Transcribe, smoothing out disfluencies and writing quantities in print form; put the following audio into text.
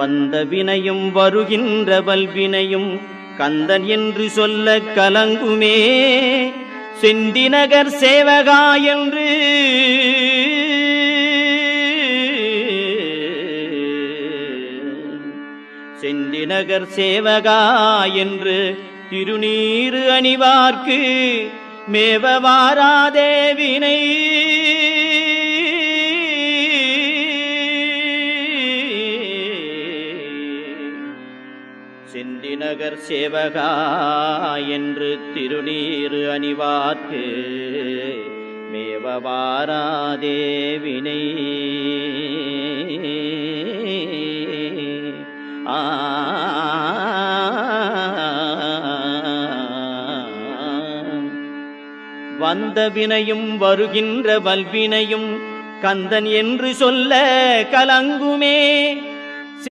வந்த வினையும் வருகின்ற வல்வினையும் கந்தன் என்று சொல்ல கலங்குமே. செந்திநகர் சேவகா என்று செந்திநகர் சேவகா என்று திருநீறு அணிவார்க்கு மேவவாராதே வினை. செந்திநகர் சேவகா என்று திருநீறு அணிவார்க்கு மேவவாராதே வினை. வந்த வினையும் வருகின்ற வல்வினையும் கந்தன் என்று சொல்ல கலங்குமே.